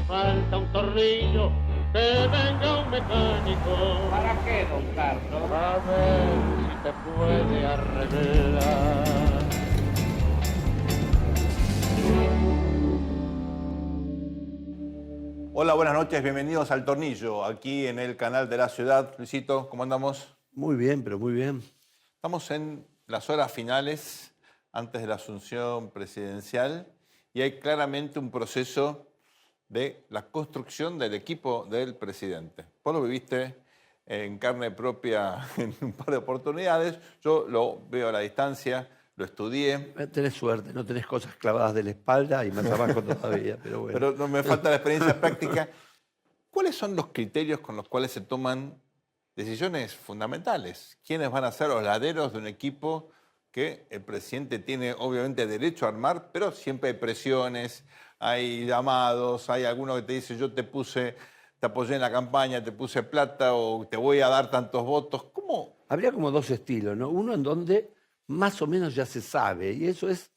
falta un tornillo, que venga un mecánico. ¿Para qué, don Carlos? A ver si te puede arreglar. Hola, buenas noches, bienvenidos al Tornillo, aquí en el canal de la ciudad. Luisito, ¿cómo andamos? Muy bien, pero muy bien. Estamos en las horas finales, antes de la asunción presidencial, y hay claramente un proceso de la construcción del equipo del presidente. Vos lo viviste en carne propia en un par de oportunidades, yo lo veo a la distancia, lo estudié. Tenés suerte, no tenés cosas clavadas de la espalda y más abajo todavía, pero bueno. Pero no me falta la experiencia práctica. ¿Cuáles son los criterios con los cuales se toman decisiones fundamentales? ¿Quiénes van a ser los laderos de un equipo que el presidente tiene obviamente derecho a armar, pero siempre hay presiones, hay llamados, hay alguno que te dice yo te apoyé en la campaña, te puse plata o te voy a dar tantos votos? ¿Cómo? Habría como dos estilos, ¿no? Uno en donde más o menos ya se sabe, y eso es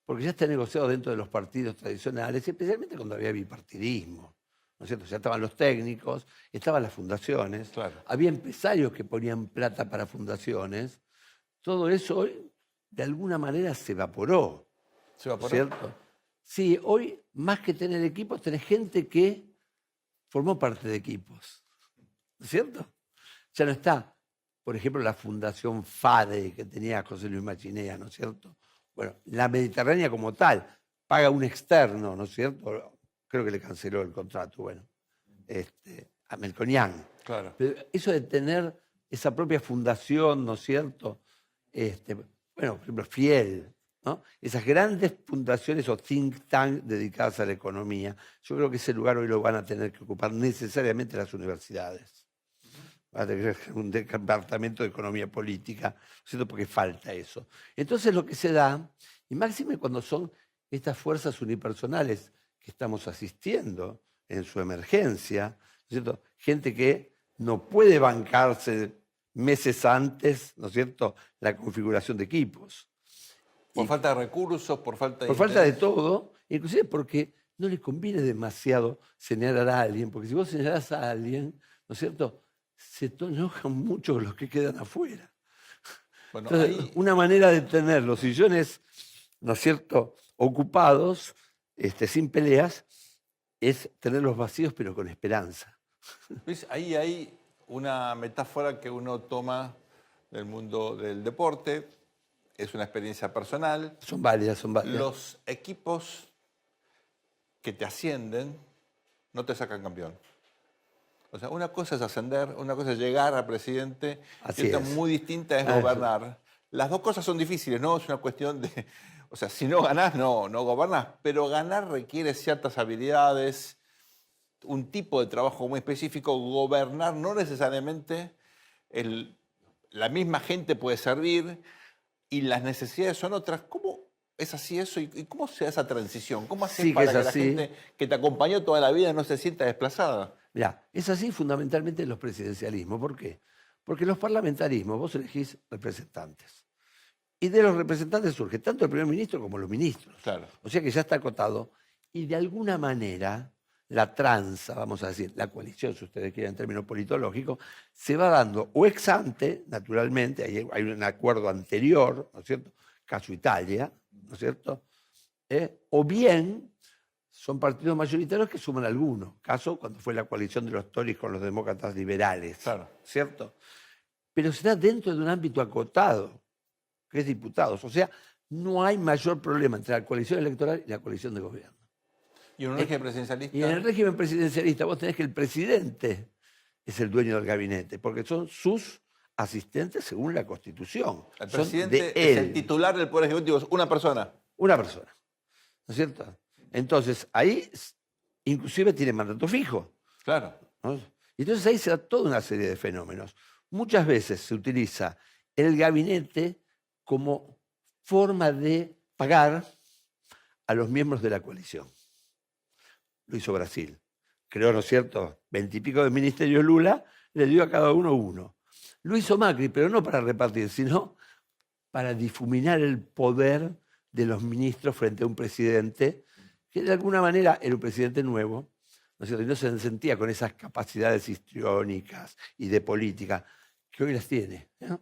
porque ya está negociado dentro de los partidos tradicionales, y especialmente cuando había bipartidismo, ¿no es cierto? Ya estaban los técnicos, estaban las fundaciones, Claro. había empresarios que ponían plata para fundaciones. Todo eso hoy, de alguna manera, se evaporó. ¿Se va por ahí? ¿Cierto? Sí, hoy, más que tener equipos, tenés gente que formó parte de equipos. ¿No es cierto? Ya no está, por ejemplo, la Fundación FADE que tenía José Luis Machinea, ¿no es cierto? Bueno, la Mediterránea como tal, paga un externo, ¿no es cierto? Creo que le canceló el contrato, bueno, a Melconian. Claro. Pero eso de tener esa propia fundación, ¿no es cierto? Bueno, por ejemplo, Fiel, ¿no? Esas grandes fundaciones o think tank dedicadas a la economía, yo creo que ese lugar hoy lo van a tener que ocupar necesariamente las universidades. Va a tener un departamento de economía política, ¿no es cierto? Porque falta eso. Entonces lo que se da, y máxime cuando son estas fuerzas unipersonales que estamos asistiendo en su emergencia, ¿no es cierto? Gente que no puede bancarse meses antes, ¿no es cierto?, la configuración de equipos. Por falta de recursos, por falta de Por falta de interés. todo, inclusive porque no le conviene demasiado señalar a alguien, porque si vos señalás a alguien, ¿no es cierto?, se enojan mucho los que quedan afuera. Bueno, Entonces, ahí, una manera de tener los sillones, ¿no es cierto?, ocupados, sin peleas, es tenerlos vacíos pero con esperanza. Luis, ahí hay una metáfora que uno toma del mundo del deporte, es una experiencia personal. Son válidas, son válidas. Los equipos que te ascienden no te sacan campeón. O sea, una cosa es ascender, una cosa es llegar a presidente, Así y otra es. muy distinta es Eso. gobernar. Las dos cosas son difíciles, ¿no? Es una cuestión de... O sea, si no ganás, no gobernás. Pero ganar requiere ciertas habilidades, un tipo de trabajo muy específico. Gobernar no necesariamente la misma gente puede servir y las necesidades son otras. ¿Cómo es así eso? ¿Y cómo se da esa transición? ¿Cómo haces Sí que para es que la así. gente que te acompañó toda la vida no se sienta desplazada? Mirá, es así fundamentalmente en los presidencialismos. ¿Por qué? Porque los parlamentarismos, vos elegís representantes. Y de los representantes surge tanto el primer ministro como los ministros. Claro. O sea que ya está acotado. Y de alguna manera, la tranza, vamos a decir, la coalición, si ustedes quieren en términos politológicos, se va dando o ex ante, naturalmente, hay un acuerdo anterior, ¿no es cierto? Caso Italia, ¿no es cierto? O bien son partidos mayoritarios que suman algunos. Caso cuando fue la coalición de los Tories con los demócratas liberales, Claro. ¿cierto? Pero se da dentro de un ámbito acotado, que es diputados. O sea, no hay mayor problema entre la coalición electoral y la coalición de gobierno. ¿Y un régimen presidencialista? Y en el régimen presidencialista vos tenés que el presidente es el dueño del gabinete, porque son sus asistentes según la Constitución. El Son presidente de es él. el titular del Poder Ejecutivo, es una persona. Una persona. ¿No es cierto? Entonces, ahí inclusive tiene mandato fijo. Claro. ¿No? Y entonces ahí se da toda una serie de fenómenos. Muchas veces se utiliza el gabinete como forma de pagar a los miembros de la coalición. Lo hizo Brasil. Creó, ¿no es cierto?, 20 y pico de ministerios Lula, le dio a cada uno uno. Lo hizo Macri, pero no para repartir, sino para difuminar el poder de los ministros frente a un presidente que de alguna manera era un presidente nuevo, ¿no es cierto? Y no se sentía con esas capacidades histriónicas y de política que hoy las tiene, ¿no?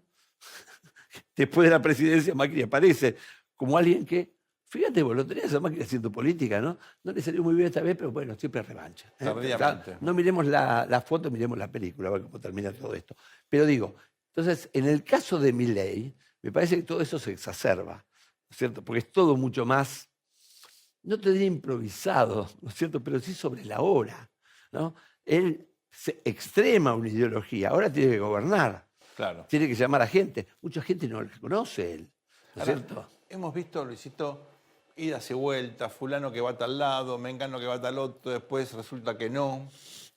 Después de la presidencia, Macri aparece como alguien que, fíjate, vos lo tenías a Macri haciendo política, ¿no? No le salió muy bien esta vez, pero bueno, siempre revancha. Tardíamente. No miremos la foto, miremos la película, a ver cómo termina todo esto. Pero digo, entonces, en el caso de Milei, me parece que todo eso se exacerba, ¿no es cierto? Porque es todo mucho más, no te diría improvisado, ¿no es cierto? Pero sí sobre la hora, ¿no? Él se extrema una ideología, ahora tiene que gobernar. Claro. Tiene que llamar a gente. Mucha gente no lo conoce él, ¿no es Ahora, cierto? hemos visto, Luisito, idas y vueltas, fulano que va a tal lado, mengano que va a tal otro, después resulta que no.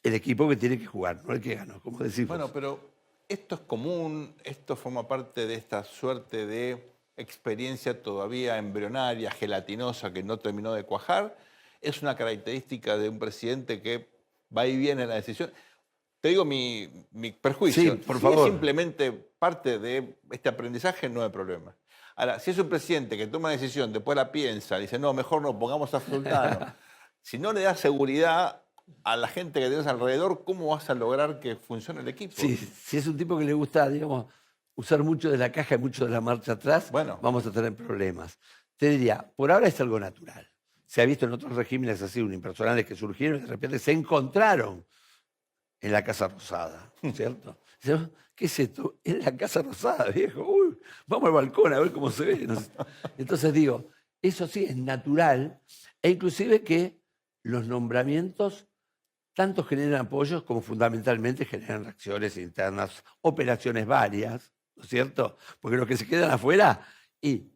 El equipo que tiene que jugar, no el que ganó, como decimos. Bueno, pero esto es común, esto forma parte de esta suerte de experiencia todavía embrionaria, gelatinosa, que no terminó de cuajar. Es una característica de un presidente que va y viene en la decisión. Te digo mi perjuicio. Sí, por Si favor. es simplemente parte de este aprendizaje, no hay problema. Ahora, si es un presidente que toma una decisión, después la piensa, dice, no, mejor no, pongamos a Sultano. Si no le das seguridad a la gente que tienes alrededor, ¿cómo vas a lograr que funcione el equipo? Sí, si es un tipo que le gusta, digamos, usar mucho de la caja y mucho de la marcha atrás, Bueno. vamos a tener problemas. Te diría, por ahora es algo natural. Se ha visto en otros regímenes así, unipersonales que surgieron y de repente se encontraron en la Casa Rosada, ¿cierto? Dice, ¿qué es esto? Es la Casa Rosada, viejo. Uy, vamos al balcón a ver cómo se ve. Entonces digo, eso sí es natural, e inclusive que los nombramientos tanto generan apoyos como fundamentalmente generan reacciones internas, operaciones varias, ¿no es cierto? Porque los que se quedan afuera, y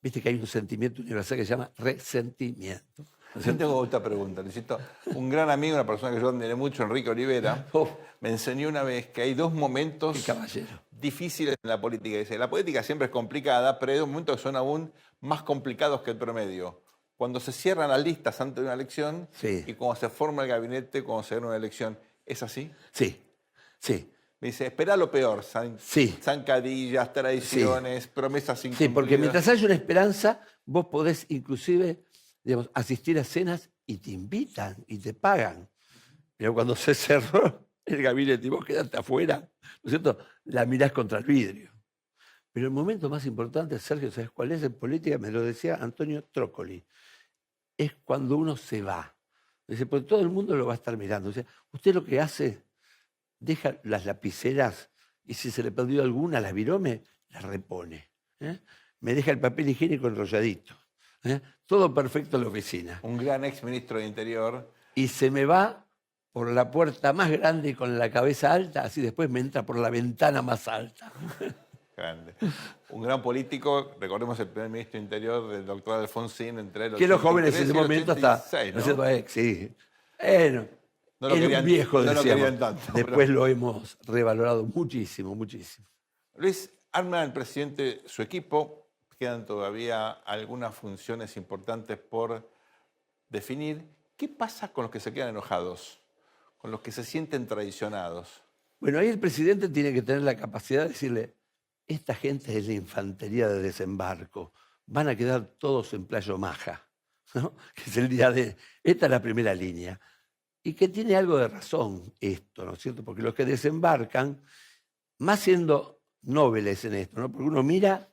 viste que hay un sentimiento universal que se llama resentimiento. Yo tengo otra pregunta, Luisito. Un gran amigo, una persona que yo admiré mucho, Enrique Olivera, me enseñó una vez que hay dos momentos Qué caballero. difíciles en la política. Dice, la política siempre es complicada, pero hay dos momentos que son aún más complicados que el promedio. Cuando se cierran las listas antes de una elección Sí. y cuando se forma el gabinete cuando se gana una elección. ¿Es así? Sí, sí. Me dice, espera lo peor, Sí. zancadillas, traiciones, promesas incumplidas. Sí, porque mientras haya una esperanza, vos podés inclusive, digamos, asistir a cenas y te invitan y te pagan. Pero cuando se cerró el gabinete y vos quedaste afuera, ¿no es cierto? La mirás contra el vidrio. Pero el momento más importante, Sergio, ¿sabes cuál es en política? Me lo decía Antonio Trócoli. Es cuando uno se va. Dice, porque todo el mundo lo va a estar mirando. O sea, usted lo que hace, deja las lapiceras y si se le perdió alguna, la virome, la repone. ¿Eh? Me deja el papel higiénico enrolladito. ¿Eh? Todo perfecto en la oficina. Un gran ex ministro de Interior. Y se me va por la puerta más grande con la cabeza alta, así después me entra por la ventana más alta. Grande. Un gran político, recordemos el primer ministro de Interior del doctor Alfonsín, entre el Que los jóvenes en 83 ese y el momento hasta... 86, ¿no es cierto? ¿no? Sí. Bueno, No lo era querían- un viejo, no lo decíamos. querían tanto, Después pero- lo hemos revalorado muchísimo, muchísimo. Luis, arma el presidente su equipo, quedan todavía algunas funciones importantes por definir. ¿Qué pasa con los que se quedan enojados? Con los que se sienten traicionados. Bueno, ahí el presidente tiene que tener la capacidad de decirle, esta gente es la infantería de desembarco, van a quedar todos en Playo Maja, ¿no? Que es el día de... Esta es la primera línea. Y que tiene algo de razón esto, ¿no es cierto? Porque los que desembarcan, más siendo nobles en esto, ¿no? Porque uno mira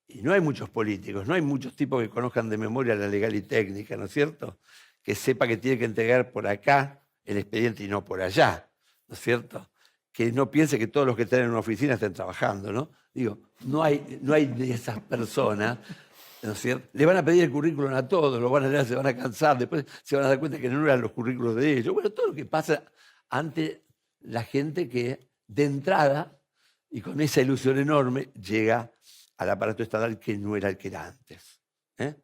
y no hay muchos políticos, no hay muchos tipos que conozcan de memoria la legal y técnica, ¿no es cierto? Que sepa que tiene que entregar por acá el expediente y no por allá, ¿no es cierto? Que no piense que todos los que están en una oficina estén trabajando, ¿no? Digo, no hay de esas personas, ¿no es cierto? Le van a pedir el currículum a todos, lo van a leer, se van a cansar, después se van a dar cuenta que no eran los currículos de ellos. Bueno, todo lo que pasa ante la gente que de entrada y con esa ilusión enorme llega al aparato estatal que no era el que era antes. ¿Eh?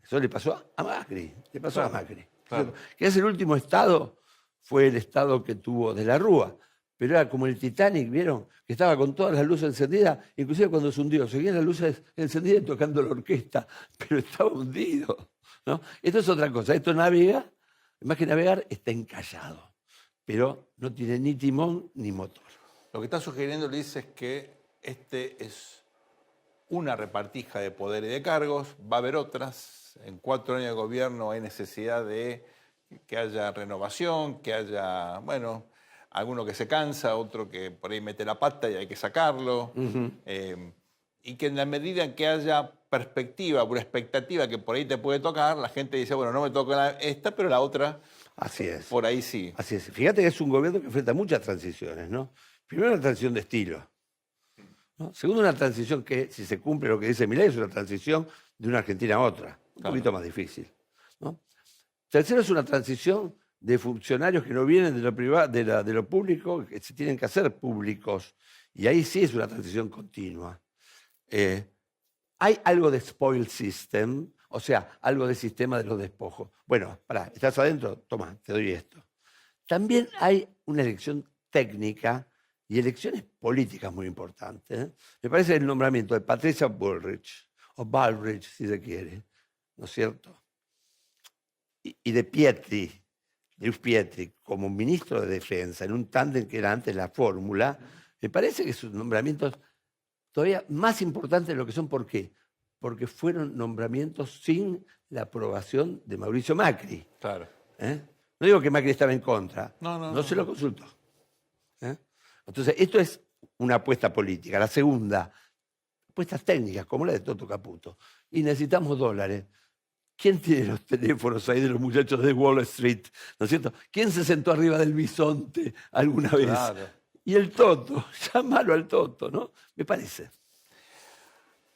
Eso le pasó a Macri, le pasó a Macri. Claro. Que es el último estado, fue el estado que tuvo de la Rúa, pero era como el Titanic, ¿vieron? Que estaba con todas las luces encendidas, inclusive cuando se hundió, seguían las luces encendidas y tocando la orquesta, pero estaba hundido, ¿no? Esto es otra cosa, esto navega, más que navegar, está encallado, pero no tiene ni timón ni motor. Lo que está sugiriendo Luis es que este es una repartija de poder y de cargos, va a haber otras. En 4 años de gobierno hay necesidad de que haya renovación, que haya, bueno, alguno que se cansa, otro que por ahí mete la pata y hay que sacarlo. Y que en la medida en que haya perspectiva, una expectativa que por ahí te puede tocar, la gente dice, bueno, no me toca esta, pero la otra, Así es. por ahí sí. Así es. Fíjate que es un gobierno que enfrenta muchas transiciones, ¿no? Primero, una transición de estilo, ¿no? Segundo, una transición que, si se cumple lo que dice Milei, es una transición de una Argentina a otra, un poquito más difícil, ¿no? Tercero, es una transición de funcionarios que no vienen de lo privado, de lo público, que se tienen que hacer públicos. Y ahí sí es una transición continua. Hay algo de spoil system, o sea, algo de sistema de los despojos. Bueno, pará, ¿estás adentro? Toma, te doy esto. También hay una elección técnica y elecciones políticas muy importantes, ¿eh? Me parece el nombramiento de Patricia Bullrich, o Bullrich si se quiere, ¿no es cierto? Y de Pietri, Luis Pietri, como ministro de Defensa, en un tándem que era antes la fórmula, me parece que sus nombramientos todavía más importantes de lo que son. ¿Por qué? Porque fueron nombramientos sin la aprobación de Mauricio Macri. Claro. No digo que Macri estaba en contra, no se lo consultó. Entonces, esto es una apuesta política. La segunda, apuestas técnicas, como la de Toto Caputo. Y necesitamos dólares. ¿Quién tiene los teléfonos ahí de los muchachos de Wall Street? ¿No es cierto? ¿Quién se sentó arriba del bisonte alguna vez? Claro. Y el Toto, llámalo al Toto, ¿no? Me parece.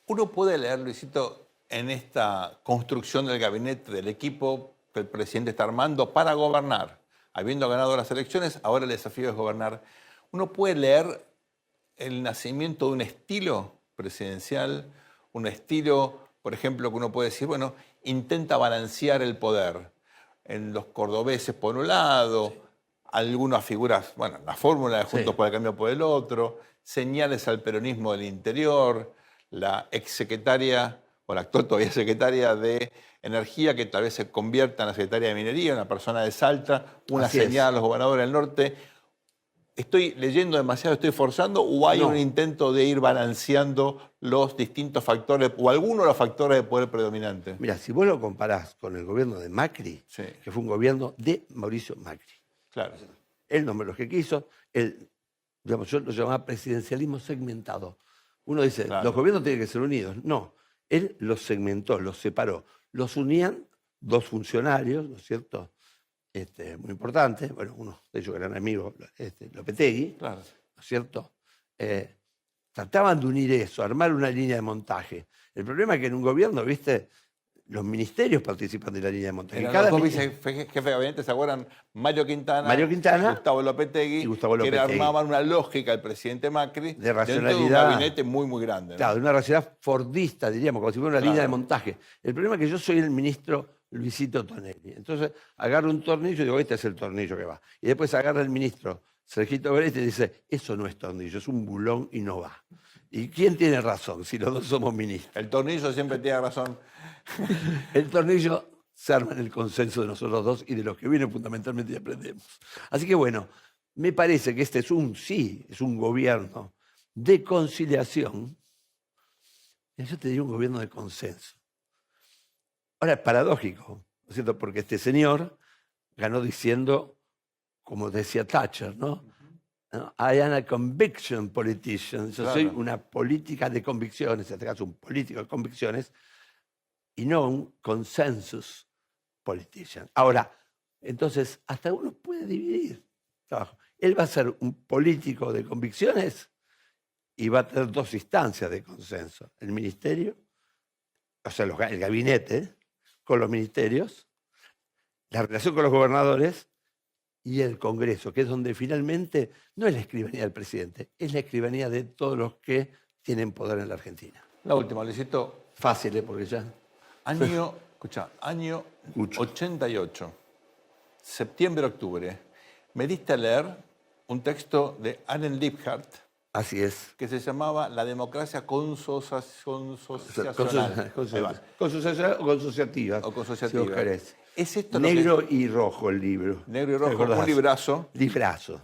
Uno puede leer, Luisito, en esta construcción del gabinete, del equipo que el presidente está armando para gobernar. Habiendo ganado las elecciones, ahora el desafío es gobernar. Uno puede leer el nacimiento de un estilo presidencial, un estilo, por ejemplo, que uno puede decir, bueno, intenta balancear el poder. En los cordobeses, por un lado, algunas figuras, bueno, la fórmula de Juntos por el Cambio por el otro, señales al peronismo del interior, la exsecretaria, o la actual todavía secretaria de Energía, que tal vez se convierta en la secretaria de Minería, una persona de Salta, una Así señal a los gobernadores del norte. ¿Estoy leyendo demasiado, estoy forzando, o hay un intento de ir balanceando los distintos factores, o algunos de los factores de poder predominante? Mira, si vos lo comparás con el gobierno de Macri, que fue un gobierno de Mauricio Macri. Claro. Él nombró los que quiso, él, digamos, yo lo llamaba presidencialismo segmentado. Uno dice, los gobiernos tienen que ser unidos. No, él los segmentó, los separó. Los unían dos funcionarios, ¿no es cierto? Muy importantes, bueno, uno de ellos eran amigos, Lopetegui, ¿no es cierto? Trataban de unir eso, armar una línea de montaje. El problema es que en un gobierno, ¿viste? Los ministerios participan de la línea de montaje. Los dos jefes de gabinete, ¿se acuerdan? Mario Quintana, Gustavo Lopetegui, que armaban una lógica del presidente Macri de racionalidad, dentro de un gabinete muy, muy grande, ¿no? Claro, de una racionalidad fordista, diríamos, como si fuera una línea de montaje. El problema es que yo soy el ministro Luisito Tonelli. Entonces agarro un tornillo y digo, este es el tornillo que va. Y después agarra el ministro Sergito Berete y dice, eso no es tornillo, es un bulón y no va. ¿Y quién tiene razón si los dos somos ministros? El tornillo siempre tiene razón. El tornillo se arma en el consenso de nosotros dos y de los que vienen fundamentalmente y aprendemos. Así que bueno, me parece que este es un gobierno de conciliación. Yo te diría un gobierno de consenso. Ahora es paradójico, ¿no es cierto? Porque este señor ganó diciendo, como decía Thatcher, ¿no? I am a conviction politician. Yo soy una política de convicciones, en este caso un político de convicciones, y no un consensus politician. Ahora, entonces, hasta uno puede dividir trabajo. Él va a ser un político de convicciones y va a tener dos instancias de consenso. El ministerio, o sea, el gabinete con los ministerios, la relación con los gobernadores y el Congreso, que es donde finalmente no es la escribanía del presidente, es la escribanía de todos los que tienen poder en la Argentina. La última, Luisito. Fácil, porque ya... Año 88, septiembre-octubre, me diste a leer un texto de Allen Liebhardt. Así es. Que se llamaba La democracia consociacional. Consociacional o consociativa. O consociativa. Si vos querés. ¿Es esto negro y rojo el libro. Negro y rojo, un librazo. Librazo.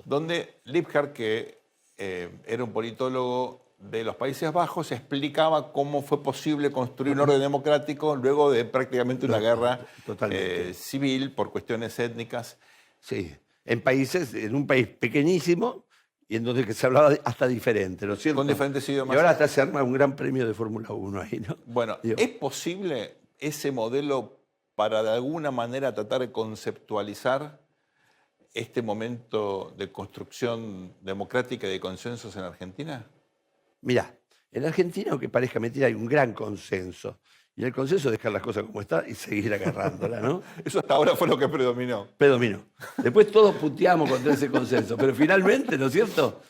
Donde Liebhardt, que era un politólogo de los Países Bajos explicaba cómo fue posible construir un orden democrático luego de prácticamente una guerra Totalmente. civil por cuestiones étnicas. Sí, en un país pequeñísimo y en donde que se hablaba hasta diferente, ¿no es cierto? Con diferentes idiomas. Y ahora hasta se arma un gran premio de Fórmula 1 ahí, ¿no? Bueno, Digo, ¿es posible ese modelo para de alguna manera tratar de conceptualizar este momento de construcción democrática y de consensos en Argentina? mirá, en Argentina, aunque parezca mentira, hay un gran consenso. Y el consenso es dejar las cosas como están y seguir agarrándolas, ¿no? Eso hasta ahora fue lo que predominó. Predominó. Después todos puteamos contra ese consenso, pero finalmente, ¿no es cierto?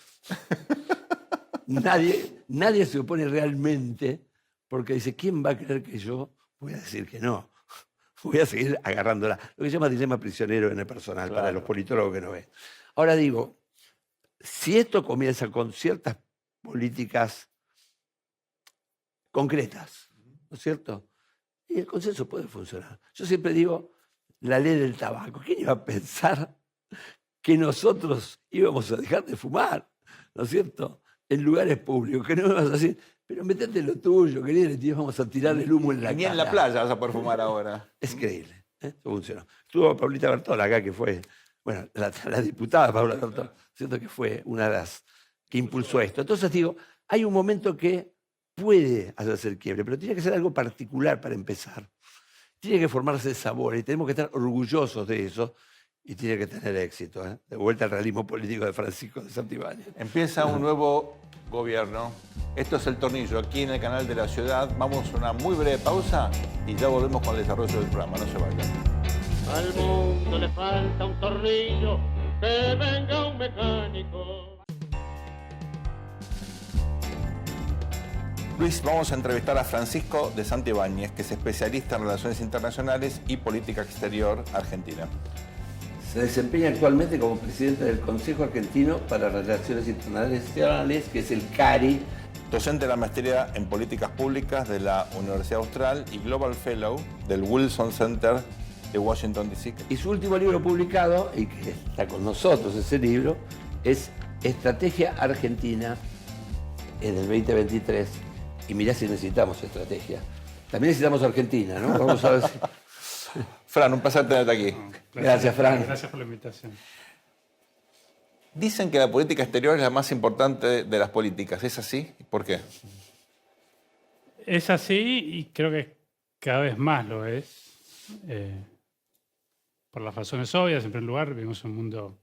Nadie se opone realmente porque dice, ¿quién va a creer que yo voy a decir que no? Voy a seguir agarrándola. Lo que se llama dilema prisionero en el personal, para Claro. los politólogos que no ven. Ahora digo, si esto comienza con ciertas políticas concretas, ¿no es cierto? Y el consenso puede funcionar. Yo siempre digo, la ley del tabaco. ¿Quién iba a pensar que nosotros íbamos a dejar de fumar, ¿no es cierto? En lugares públicos, que no íbamos a decir, pero metete lo tuyo, querido, y te íbamos a tirar el humo en la Ni cara. en la playa vas a poder fumar ahora. Es increíble, ¿eh? Eso funcionó. Estuvo Paulita Bertola acá, que fue, bueno, la diputada Paula Bertola, siento que fue una de las que impulsó esto. Entonces digo, hay un momento que puede hacerse el quiebre, pero tiene que ser algo particular para empezar. Tiene que formarse el sabor y tenemos que estar orgullosos de eso y tiene que tener éxito, ¿eh? De vuelta al realismo político de Francisco de Santibáñez. Empieza un nuevo gobierno. Esto es El Tornillo, aquí en el canal de la ciudad. Vamos a una muy breve pausa y ya volvemos con el desarrollo del programa. No se vayan. Al mundo le falta un tornillo, que venga un mecánico. Luis, vamos a entrevistar a Francisco de Santibáñez, que es especialista en relaciones internacionales y política exterior argentina. Se desempeña actualmente como presidente del Consejo Argentino para Relaciones Internacionales, que es el CARI. Docente de la maestría en políticas públicas de la Universidad Austral y Global Fellow del Wilson Center de Washington, D.C. Y su último libro publicado, y que está con nosotros ese libro, es Estrategia Argentina en el 2023. Y mirá si necesitamos estrategia. También necesitamos Argentina, ¿no? Vamos a ver si... Fran, un placer tenerte aquí. Gracias, Fran. Gracias por la invitación. Dicen que la política exterior es la más importante de las políticas. ¿Es así? ¿Por qué? Es así y creo que cada vez más lo es. Por las razones obvias, en primer lugar, vivimos en un mundo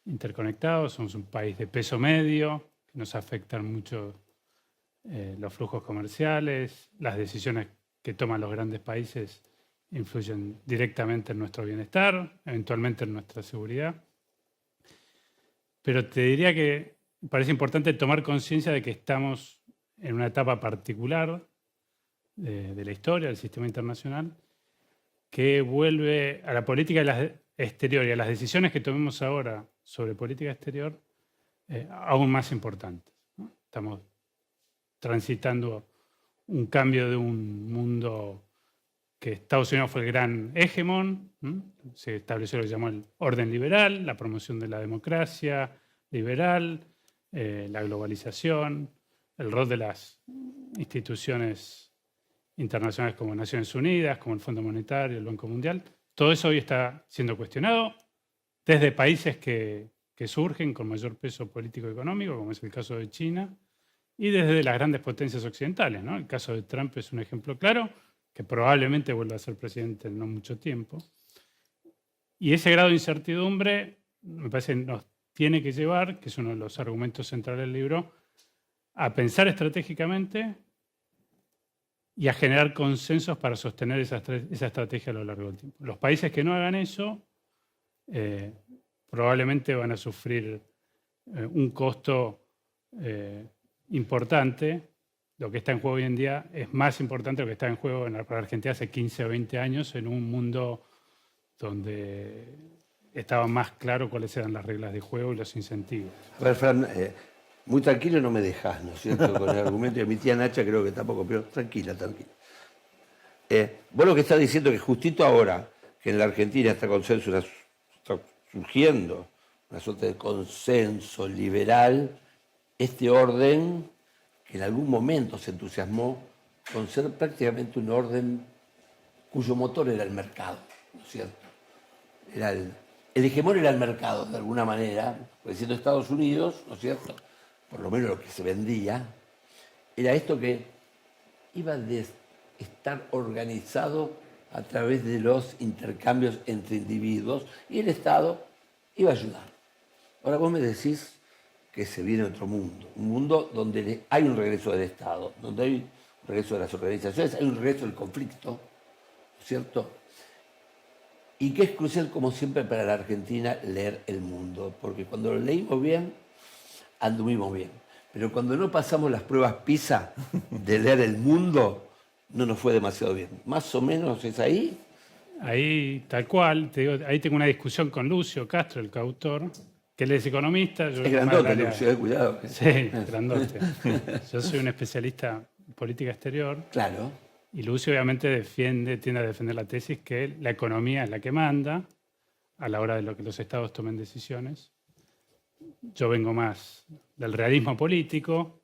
interconectado, somos un país de peso medio, que nos afectan mucho los flujos comerciales, las decisiones que toman los grandes países influyen directamente en nuestro bienestar, eventualmente en nuestra seguridad. Pero te diría que me parece importante tomar conciencia de que estamos en una etapa particular de la historia del sistema internacional que vuelve a la política exterior y a las decisiones que tomemos ahora sobre política exterior aún más importantes, ¿no? Estamos transitando un cambio de un mundo que Estados Unidos fue el gran hegemón, ¿no? Se estableció lo que se llamó el orden liberal, la promoción de la democracia liberal, la globalización, el rol de las instituciones internacionales como Naciones Unidas, como el Fondo Monetario, el Banco Mundial. Todo eso hoy está siendo cuestionado desde países que surgen con mayor peso político y económico, como es el caso de China, y desde las grandes potencias occidentales, ¿no? El caso de Trump es un ejemplo claro, que probablemente vuelva a ser presidente en no mucho tiempo. Y ese grado de incertidumbre, me parece, nos tiene que llevar, que es uno de los argumentos centrales del libro, a pensar estratégicamente y a generar consensos para sostener esa estrategia a lo largo del tiempo. Los países que no hagan eso probablemente van a sufrir un costo importante. Lo que está en juego hoy en día es más importante de lo que está en juego para Argentina hace 15 o 20 años, en un mundo donde estaba más claro cuáles eran las reglas de juego y los incentivos. A ver, Fran, muy tranquilo no me dejas, ¿no es cierto? Con el argumento de mi tía Nacha creo que tampoco, pero tranquila, tranquila. Vos lo que estás diciendo es que justito ahora, que en la Argentina está surgiendo una suerte de consenso liberal, este orden que en algún momento se entusiasmó con ser prácticamente un orden cuyo motor era el mercado, ¿no es cierto? El hegemón era el mercado, de alguna manera, porque siendo Estados Unidos, ¿no es cierto?, por lo menos lo que se vendía, era esto que iba a estar organizado a través de los intercambios entre individuos y el Estado iba a ayudar. Ahora vos me decís que se viene otro mundo, un mundo donde hay un regreso del Estado, donde hay un regreso de las organizaciones, hay un regreso del conflicto, ¿no es cierto? Y que es crucial, como siempre, para la Argentina leer el mundo, porque cuando lo leímos bien, anduvimos bien. Pero cuando no pasamos las pruebas PISA de leer el mundo, no nos fue demasiado bien. Más o menos es ahí. Ahí, tal cual, te digo, ahí tengo una discusión con Lucio Castro, el coautor, que él es economista. Yo Es grandote, Lucio, cuidado. Sí, grandote. Yo soy un especialista en política exterior. Claro. Y Lucio obviamente tiende a defender la tesis que la economía es la que manda a la hora de lo que los estados tomen decisiones. Yo vengo más del realismo político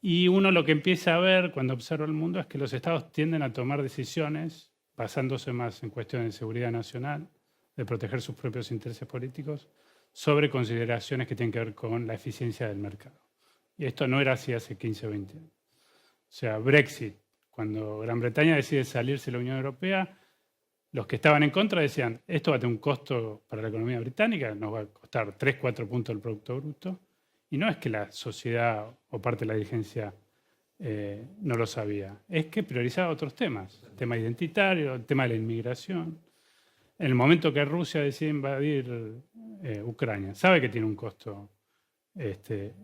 y uno lo que empieza a ver cuando observa el mundo es que los estados tienden a tomar decisiones basándose más en cuestiones de seguridad nacional, de proteger sus propios intereses políticos, sobre consideraciones que tienen que ver con la eficiencia del mercado. Y esto no era así hace 15 o 20 años. O sea, Brexit, cuando Gran Bretaña decide salirse de la Unión Europea, los que estaban en contra decían, esto va a tener un costo para la economía británica, nos va a costar 3-4 puntos del Producto Bruto. Y no es que la sociedad o parte de la dirigencia no lo sabía, es que priorizaba otros temas, el tema identitario, el tema de la inmigración. En el momento que Rusia decide invadir Ucrania, sabe que tiene un costo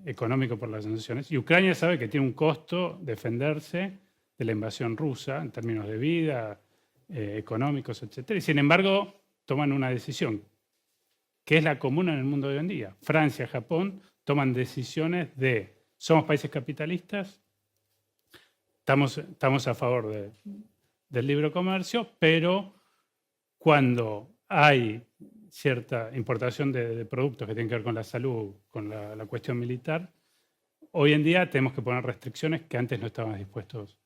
económico por las sanciones, y Ucrania sabe que tiene un costo defenderse de la invasión rusa en términos de vida, económicos, etc. Y sin embargo, toman una decisión, que es la común en el mundo de hoy en día. Francia, Japón toman decisiones de, somos países capitalistas, estamos a favor del libre comercio, pero cuando hay cierta importación de productos que tienen que ver con la salud, con la cuestión militar, hoy en día tenemos que poner restricciones que antes no estaban dispuestos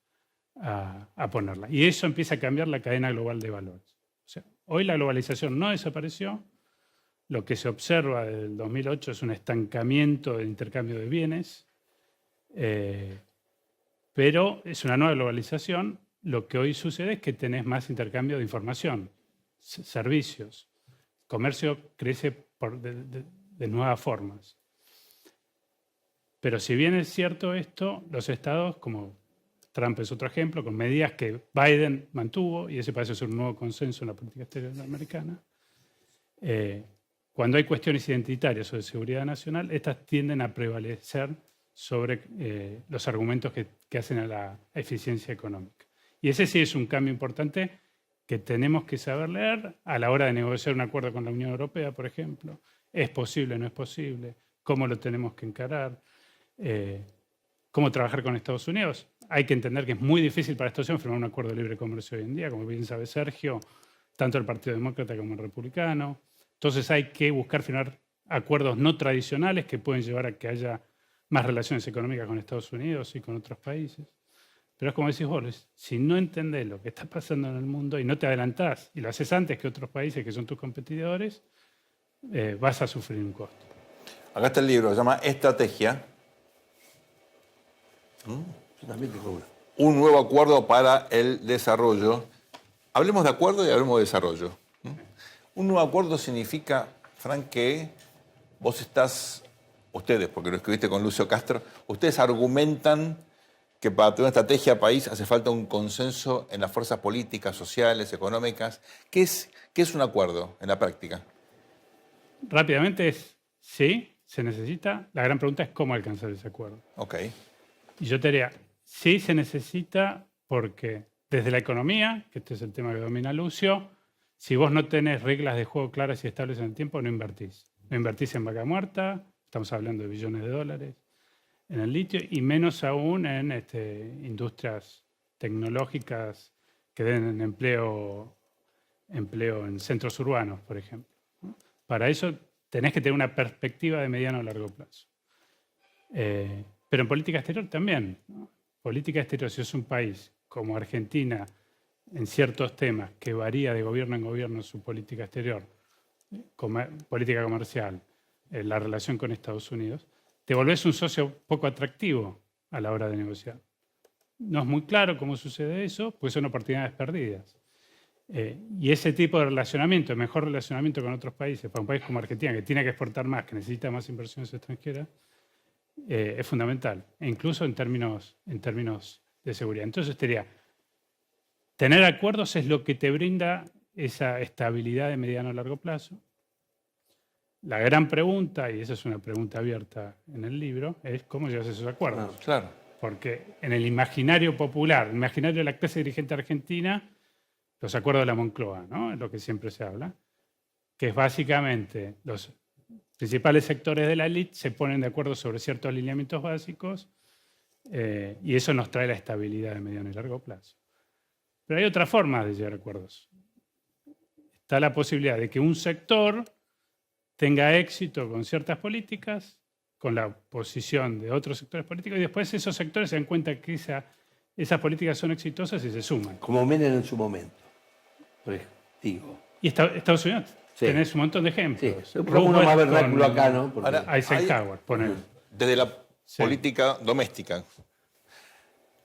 a ponerla. Y eso empieza a cambiar la cadena global de valores. O sea, hoy la globalización no desapareció. Lo que se observa desde el 2008 es un estancamiento del intercambio de bienes, pero es una nueva globalización. Lo que hoy sucede es que tenés más intercambio de información, servicios. El comercio crece de nuevas formas. Pero si bien es cierto esto, los estados, como Trump es otro ejemplo, con medidas que Biden mantuvo, y ese parece ser un nuevo consenso en la política exterior americana, cuando hay cuestiones identitarias o de seguridad nacional, estas tienden a prevalecer sobre los argumentos que hacen a la eficiencia económica. Y ese sí es un cambio importante que tenemos que saber leer a la hora de negociar un acuerdo con la Unión Europea, por ejemplo. ¿Es posible o no es posible? ¿Cómo lo tenemos que encarar? ¿Cómo trabajar con Estados Unidos? Hay que entender que es muy difícil para Estados Unidos firmar un acuerdo de libre comercio hoy en día, como bien sabe Sergio, tanto el Partido Demócrata como el Republicano. Entonces hay que buscar firmar acuerdos no tradicionales que pueden llevar a que haya más relaciones económicas con Estados Unidos y con otros países. Pero es como decís vos, si no entendés lo que está pasando en el mundo y no te adelantás y lo haces antes que otros países que son tus competidores, vas a sufrir un costo. Acá está el libro, se llama Estrategia. Yo también tengo uno. Un nuevo acuerdo para el desarrollo. Hablemos de acuerdo y hablemos de desarrollo. Un nuevo acuerdo significa, Frank, que ustedes, porque lo escribiste con Lucio Castro, ustedes argumentan que para tener una estrategia país hace falta un consenso en las fuerzas políticas, sociales, económicas. ¿Qué es un acuerdo en la práctica? Rápidamente sí, se necesita. La gran pregunta es cómo alcanzar ese acuerdo. Ok. Y yo te diría, sí se necesita porque desde la economía, que este es el tema que domina Lucio, si vos no tenés reglas de juego claras y estables en el tiempo, no invertís. No invertís en vaca muerta, estamos hablando de billones de dólares, en el litio y menos aún en industrias tecnológicas que den empleo en centros urbanos, por ejemplo. Para eso tenés que tener una perspectiva de mediano a largo plazo. Pero en política exterior también, ¿no? Política exterior, si es un país como Argentina, en ciertos temas, que varía de gobierno en gobierno su política exterior, política comercial, la relación con Estados Unidos, te volvés un socio poco atractivo a la hora de negociar. No es muy claro cómo sucede eso, pues son oportunidades perdidas. Y ese tipo de relacionamiento, mejor relacionamiento con otros países, para un país como Argentina, que tiene que exportar más, que necesita más inversiones extranjeras, es fundamental, e incluso en términos de seguridad. Entonces, tener acuerdos es lo que te brinda esa estabilidad de mediano a largo plazo. La gran pregunta, y esa es una pregunta abierta en el libro, es cómo llevas esos acuerdos. Claro. Porque en el imaginario popular, el imaginario de la clase dirigente argentina, los acuerdos de la Moncloa, ¿no? Es lo que siempre se habla, que es básicamente los principales sectores de la élite se ponen de acuerdo sobre ciertos alineamientos básicos y eso nos trae la estabilidad de mediano y largo plazo. Pero hay otras formas de llegar a acuerdos. Está la posibilidad de que un sector tenga éxito con ciertas políticas, con la posición de otros sectores políticos, y después esos sectores se dan cuenta que esas políticas son exitosas y se suman. Como Menem en su momento, por ejemplo, digo. Y Estados Unidos, Sí. tenés un montón de ejemplos. Sí, pongamos uno más Roosevelt vernáculo con acá, ¿no? Porque- Ahora, Eisenhower, ponele. Desde la Sí. política doméstica.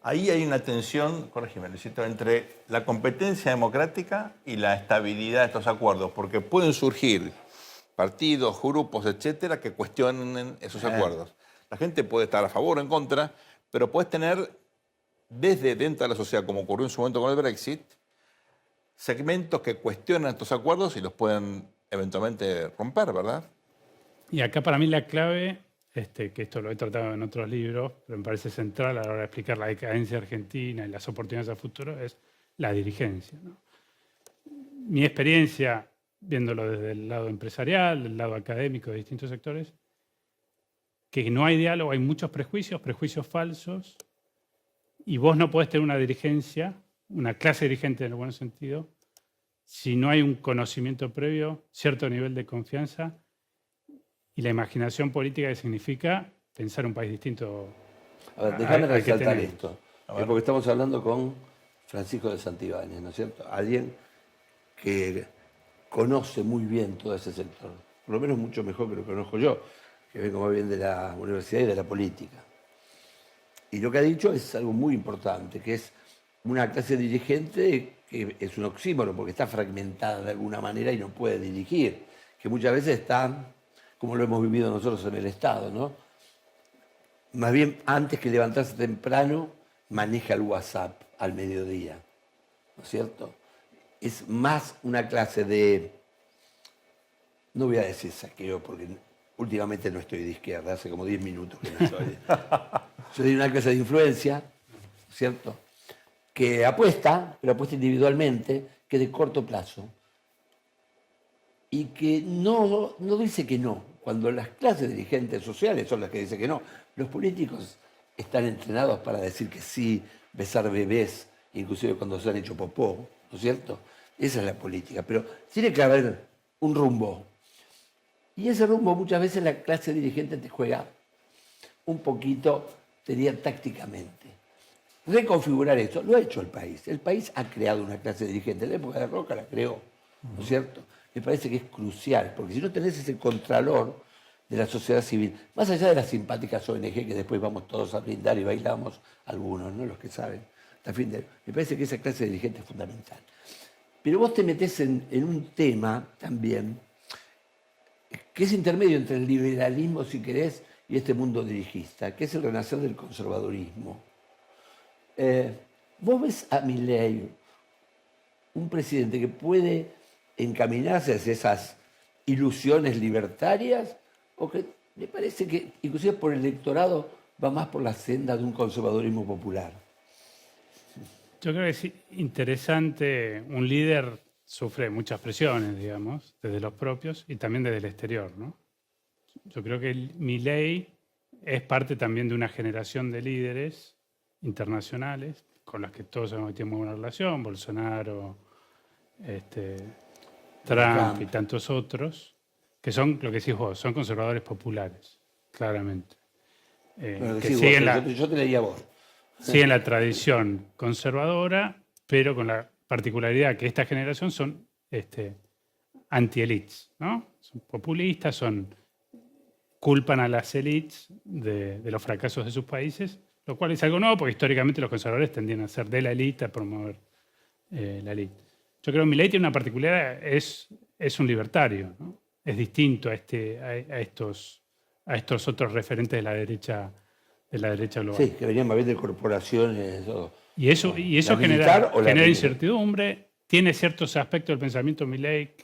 Ahí hay una tensión, corrígeme, Luisito, entre la competencia democrática y la estabilidad de estos acuerdos, porque pueden surgir partidos, grupos, etcétera, que cuestionen esos acuerdos. La gente puede estar a favor o en contra, pero puedes tener desde dentro de la sociedad, como ocurrió en su momento con el Brexit, segmentos que cuestionan estos acuerdos y los pueden eventualmente romper, ¿verdad? Y acá para mí la clave, que esto lo he tratado en otros libros, pero me parece central a la hora de explicar la decadencia argentina y las oportunidades a futuro, es la dirigencia, ¿no? Mi experiencia, viéndolo desde el lado empresarial, del lado académico de distintos sectores, que no hay diálogo, hay muchos prejuicios falsos, y vos no podés tener una dirigencia, una clase dirigente en el buen sentido, si no hay un conocimiento previo, cierto nivel de confianza y la imaginación política que significa pensar un país distinto. A ver, déjame al que resaltar tenemos. esto. A ver. Porque estamos hablando con Francisco de Santibáñez, ¿no es cierto? Alguien que conoce muy bien todo ese sector. Por lo menos mucho mejor que lo conozco yo, que vengo más bien de la universidad y de la política. Y lo que ha dicho es algo muy importante, que es una clase dirigente que es un oxímoron, porque está fragmentada de alguna manera y no puede dirigir, que muchas veces está, como lo hemos vivido nosotros en el Estado, ¿no? Más bien, antes que levantarse temprano, maneja el WhatsApp al mediodía, ¿no es cierto? Es más una clase de, no voy a decir saqueo, porque últimamente no estoy de izquierda, hace como 10 minutos que no soy. Soy de una clase de influencia, ¿no es cierto? Que apuesta, pero apuesta individualmente, que de corto plazo, y que no dice que no. Cuando las clases dirigentes sociales son las que dicen que no, los políticos están entrenados para decir que sí, besar bebés, inclusive cuando se han hecho popó, ¿no es cierto? Esa es la política, pero tiene que haber un rumbo. Y ese rumbo muchas veces la clase dirigente te juega un poquito, te diría tácticamente. Reconfigurar esto, lo ha hecho el país. El país ha creado una clase dirigente. En la época de Roca la creó, ¿no es cierto? Me parece que es crucial, porque si no tenés ese contralor de la sociedad civil, más allá de las simpáticas ONG que después vamos todos a brindar y bailamos, algunos, ¿no? Los que saben, me parece que esa clase dirigente es fundamental. Pero vos te metés en un tema también que es intermedio entre el liberalismo, si querés, y este mundo dirigista, que es el renacer del conservadurismo. ¿Vos ves a Milei un presidente que puede encaminarse hacia esas ilusiones libertarias o que me parece que inclusive por el electorado va más por la senda de un conservadurismo popular? Yo creo que es interesante, un líder sufre muchas presiones, digamos, desde los propios y también desde el exterior, ¿no? Yo creo que Milei es parte también de una generación de líderes internacionales con las que todos hemos tenido muy buena relación, Bolsonaro, Trump y tantos otros, que son, lo que decís vos, son conservadores populares, claramente. Bueno, que decís siguen vos, yo te leía a vos. siguen la tradición conservadora, pero con la particularidad que esta generación son anti-elites, ¿no? Son populistas, culpan a las elites de los fracasos de sus países, lo cual es algo nuevo porque históricamente los conservadores tendían a ser de la élite, a promover la élite. Yo creo que Milei tiene una particularidad, es un libertario, ¿no? Es distinto a estos otros referentes de la derecha global. Sí, que venían más bien de corporaciones. Y eso ¿La militar o la genera militar? incertidumbre, tiene ciertos aspectos del pensamiento Milei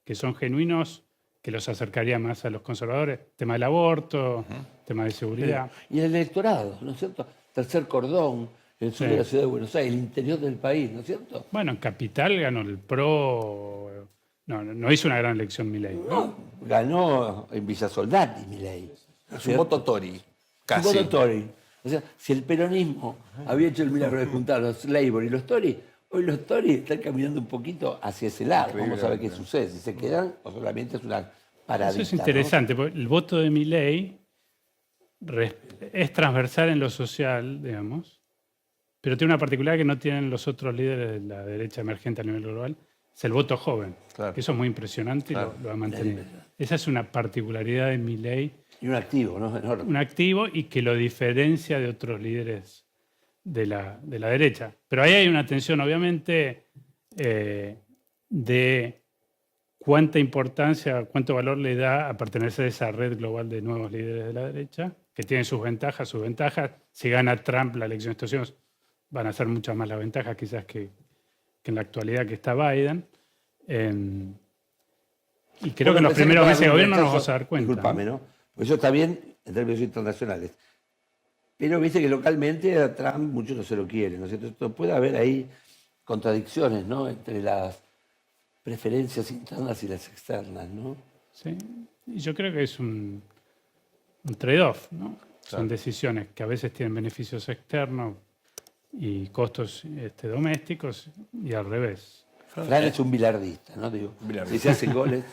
que son genuinos, que los acercaría más a los conservadores, tema del aborto, tema de seguridad. Y el electorado, ¿no es cierto? Tercer cordón, el sur Sí. de la ciudad de Buenos Aires, el interior del país, ¿no es cierto? Bueno, en Capital ganó el PRO, no hizo una gran elección Milei, ¿no? No, ganó en Villa Soldati, Milei. Es un voto Tory, Un casi. voto Tory. O sea, si el peronismo había hecho el milagro de juntar los Labour y los Tory, hoy los Tory están caminando un poquito hacia ese lado. Vamos a ver qué sucede, si se quedan o solamente es una paradita. Eso es interesante, porque el voto de Milei es transversal en lo social, digamos, pero tiene una particularidad que no tienen los otros líderes de la derecha emergente a nivel global, es el voto joven. Claro. Que eso es muy impresionante Claro. y lo ha mantenido. Esa es una particularidad de Milei, Y un activo, ¿no? Enorme. un activo y que lo diferencia de otros líderes de la derecha. Pero ahí hay una tensión, obviamente, de cuánta importancia, cuánto valor le da a pertenecer a esa red global de nuevos líderes de la derecha, que tienen sus ventajas, sus ventajas. Si gana Trump la elección de Estados Unidos, van a ser muchas más las ventajas quizás que en la actualidad que está Biden. Y creo que en los primeros meses de gobierno nos vamos a dar cuenta. Disculpame, ¿no? Pues eso está bien en términos internacionales. Pero viste que localmente a Trump muchos no se lo quieren, ¿no es cierto? Entonces, puede haber ahí contradicciones, ¿no? Entre las preferencias internas y las externas, ¿no? Sí. Y yo creo que es un trade-off, ¿no? Son decisiones que a veces tienen beneficios externos y costos domésticos y al revés. Fran es un bilardista, ¿no? Digo, Bilardista. si se hacen goles,